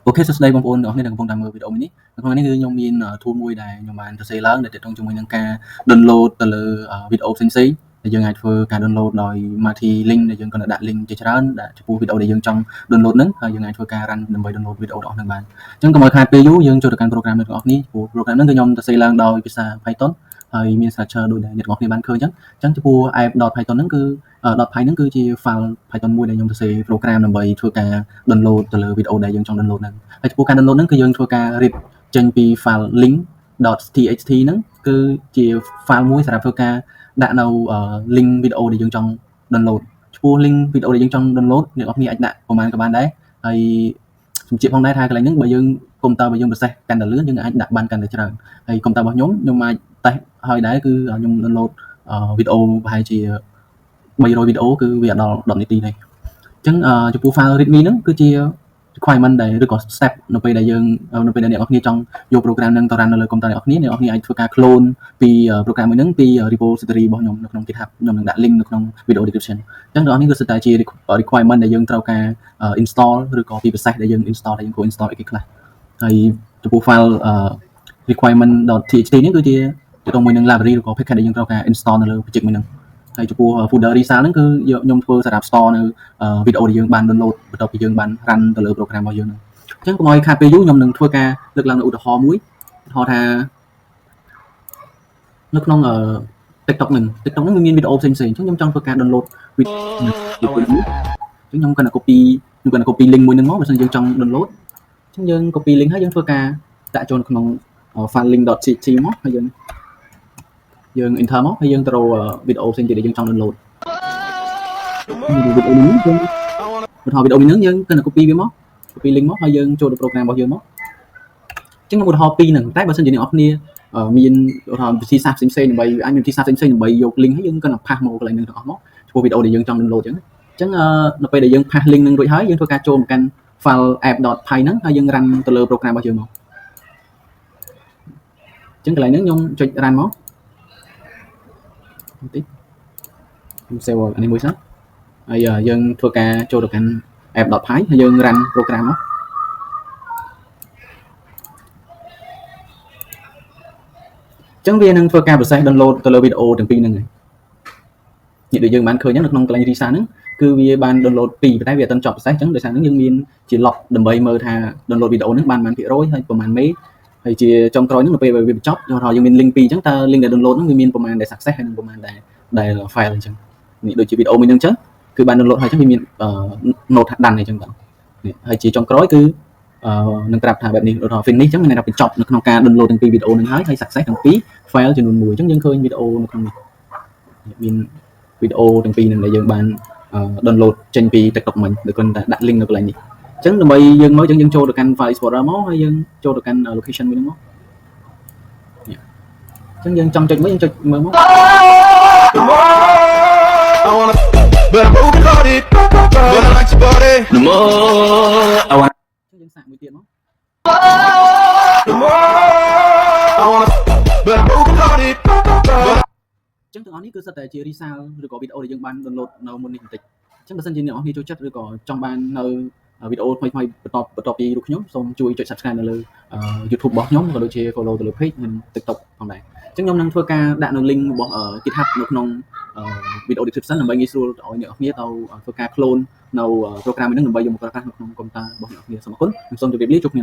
អូខេសួស្តីបងប្អូនទាំងអស់គ្នាដែលកំពុងតាមមើលវីដេអូនេះនៅក្នុងនេះគឺខ្ញុំមាន tool មួយដែលខ្ញុំបានសរសេរឡើងដែលទាក់ទងជាមួយនឹងការ download ទៅលើវីដេអូផ្សេងៗដែលយើងអាចធ្វើការ download ដោយ multi link ដែលយើងគ្រាន់តែដាក់ link ជាច្រើនដាក់ចំពោះវីដេអូដែលយើងចង់ download ហ្នឹងហើយយើងអាចធ្វើការ run ដើម្បី download វីដេអូរបស់ហ្នឹងបានអញ្ចឹងកុំឲ្យខាតពេលយូរយើងចូលទៅកាន់ program ទាំងអស់គ្នាព្រោះ program ហ្នឹងគឺខ្ញុំសរសេរឡើងដោយភាសា Python ហើយមាន structure ដូចដែលអ្នកទាំងអស់គ្នាបានឃើញអញ្ចឹងចំពោះ app.python ហ្នឹងគឺ .py ហ្នឹងគឺជា file Python មួយដែលខ្ញុំសរសេរ program ដើម្បីធ្វើការ download ទៅលើវីដេអូដែលយើងចង់ download ហ្នឹងហើយចំពោះការ download ហ្នឹងគឺយើងធ្វើការ read ចេញពី file link.txt ហ្នឹងគឺជា file មួយសម្រាប់ធ្វើការដាក់នៅ link វីដេអូដែលយើងចង់ download ចំពោះ link វីដេអូដែលយើងចង់ download អ្នកនរគ្នាអាចដាក់ប្រហែលក៏បានដែរហើយខ្ញុំជម្រាបផងដែរថាកន្លែងហ្នឹងបើយើងកុំព្យូទ័ររបស់យើង process កាន់តែលឿនយើងអាចដាក់បានកាន់តែច្រើនហើយកុំព្យូទ័ររបស់ខ្ញុំអាចតេស្តហើយដែរគឺខ្ញុំ download វីដេអូប្រហែលជា300វីដេអូគឺវាអត់ដល់10នាទីទេអញ្ចឹងចំពោះ file readme ហ្នឹងគឺជា requirement ដែលឬក៏ step នៅពេលដែលអ្នកនរគ្នាចង់យក program ហ្នឹងទៅ run នៅលើកុំព្យូទ័រអ្នកនរគ្នាអាចធ្វើការ clone ពី program មួយហ្នឹងពី repository របស់ខ្ញុំនៅក្នុង GitHub ខ្ញុំនឹងដាក់ link នៅក្នុង video description អញ្ចឹងអ្នកនរគ្នាគឺសិតតែជា requirement ដែលយើងត្រូវការ install ឬក៏ពី process ដែលយើង install ដែលយើងគួរ install អីគេខ្លះហើយចំពោះ file requirement.txt នេះគឺជាទៅជាមួយនឹង library ឬក៏ package ដែលយើងត្រូវការ install នៅលើ project មួយហ្នឹងហើយចំពោះ folder result ហ្នឹងគឺខ្ញុំធ្វើសម្រាប់ store នៅវីដេអូដែលយើងបាន download បន្ទាប់ពីយើងបាន run ទៅលើ program របស់យើងហ្នឹងអញ្ចឹងកុំឲ្យខាតពេលយូរខ្ញុំនឹងធ្វើការលើកឡើងនូវឧទាហរណ៍មួយឧទាហរណ៍ថានៅក្នុងTikTok ហ្នឹងវាមានវីដេអូផ្សេងៗអញ្ចឹងខ្ញុំចង់ធ្វើការ download វីដេអូនេះអញ្ចឹងខ្ញុំគាត់តែ copy link មួយហ្នឹងមកបើមិនយើងចង់ download អញ្ចឹងយើង copy link ហើយយើងធ្វើការដាក់ចូលក្នុង file link.txt មកហើយយើង enter មកហើយយើងទៅរកវីដេអូផ្សេងទៀតដែលយើងចង់ download វីដេអូនេះយើងឧទាហរណ៍វីដេអូនេះយើងគាត់តែ copy វាមក copy link មកហើយយើងចូលទៅ program របស់យើងមកអញ្ចឹងខ្ញុំឧទាហរណ៍ពីរហ្នឹងតែបើសិនជាអ្នកនរគ្នាមានឧទាហរណ៍វិធីសាស្ត្រផ្សេងៗដើម្បីអាចមានវិធីសាស្ត្រផ្សេងៗដើម្បីយក link ហើយយើងគាត់តែ pass មកកន្លែងហ្នឹងទាំងអស់មកចំពោះវីដេអូដែលយើងចង់ download អញ្ចឹងនៅពេលដែលយើង pass link ហ្នឹងរួចហើយយើងធ្វើការចូលមកកាន់ file app.py ហ្នឹងហើយយើង run ទៅលើ program របស់យើងមកអញ្ចឹងកន្លែងហ្នឹងខ្ញុំចុច run មកបន្តិចខ្ញុំ save អានេះមួយសិនហើយយើងធ្វើការចូលទៅកាន់ app.py ហើយយើង run program មកអញ្ចឹងវានឹងធ្វើការ process download ទៅលើវីដេអូទាំងពីរហ្នឹងហើយនេះដូចយើងបានឃើញនៅក្នុងកន្លែង result ហ្នឹងគឺវាបាន download 2ប៉ុន្តែវាអត់ទាន់ចប់ process អញ្ចឹងដោយសារហ្នឹងយើងមានជា log ដើម្បីមើលថា download វីដេអូហ្នឹងបានប៉ុន្មានភាគរយហើយប្រហែលមេហើយជាចុងក្រោយហ្នឹងនៅពេលវាបញ្ចប់យើងថាយើងមាន link 2អញ្ចឹងតើ link ដែល download ហ្នឹងវាមានប្រហែលដែល success ហើយនឹងប្រហែលដែល fail អញ្ចឹងនេះដូចជាវីដេអូមួយហ្នឹងអញ្ចឹងគឺបាន download ហើយអញ្ចឹងវាមាន note ថា done អញ្ចឹងបាទនេះហើយជាចុងក្រោយគឺនឹងប្រាប់ថាបែបនេះដូចថា finish អញ្ចឹងមានន័យថាបញ្ចប់នៅក្នុងការ download ទាំងពីរវីដេអូហ្នឹងហើយ success ទាំងពីរ fail ចំនួន1អញ្ចឹងយើងឃើញវីដេអូនៅក្នុងនេះមានវីដេអូទាំងពីរហ្នឹងដែលយើងបាន download ចេញពី TikTok មិញដូចគាត់ដាក់ link នៅកន្លែងនេះអញ្ចឹងដើម្បីយើងមកអញ្ចឹងយើងចូលទៅកាន់ file explorer មកហើយយើងចូលទៅកាន់ location មួយហ្នឹងមកអញ្ចឹងយើងចង់ចុចមួយយើងចុចមើលមកBut who caught it? But I like your body. No more. I want. យើងសាកមួយទៀតមក No more. I want. But who caught it? អញ្ចឹងទាំងអស់នេះគឺសិតតែជា result ឬក៏វីដេអូដែលយើងបាន download នៅមុននេះបន្តិចអញ្ចឹងបើសិនជាអ្នកនរគ្នាចូលចិត្តឬក៏ចង់បាននៅវីដេអូថ្មីៗបន្តពីរូបខ្ញុំសូមជួយចុច subscribe នៅលើ YouTube របស់ខ្ញុំក៏ដូចជា follow ទៅលើ page និង TikTok ផងដែរអញ្ចឹងខ្ញុំនឹងធ្វើការដាក់នៅ link របស់ GitHub នៅក្នុងវីដេអូ description ដើម្បីងាយស្រួលឲ្យអ្នកនរគ្នាទៅធ្វើការ clone នៅ program នេះដើម្បីយកមកប្រើប្រាស់នៅក្នុងកុំព្យូទ័ររបស់អ្នកនរគ្នាសូមអរគុណសូមជម្រាបលាជួបគ្នា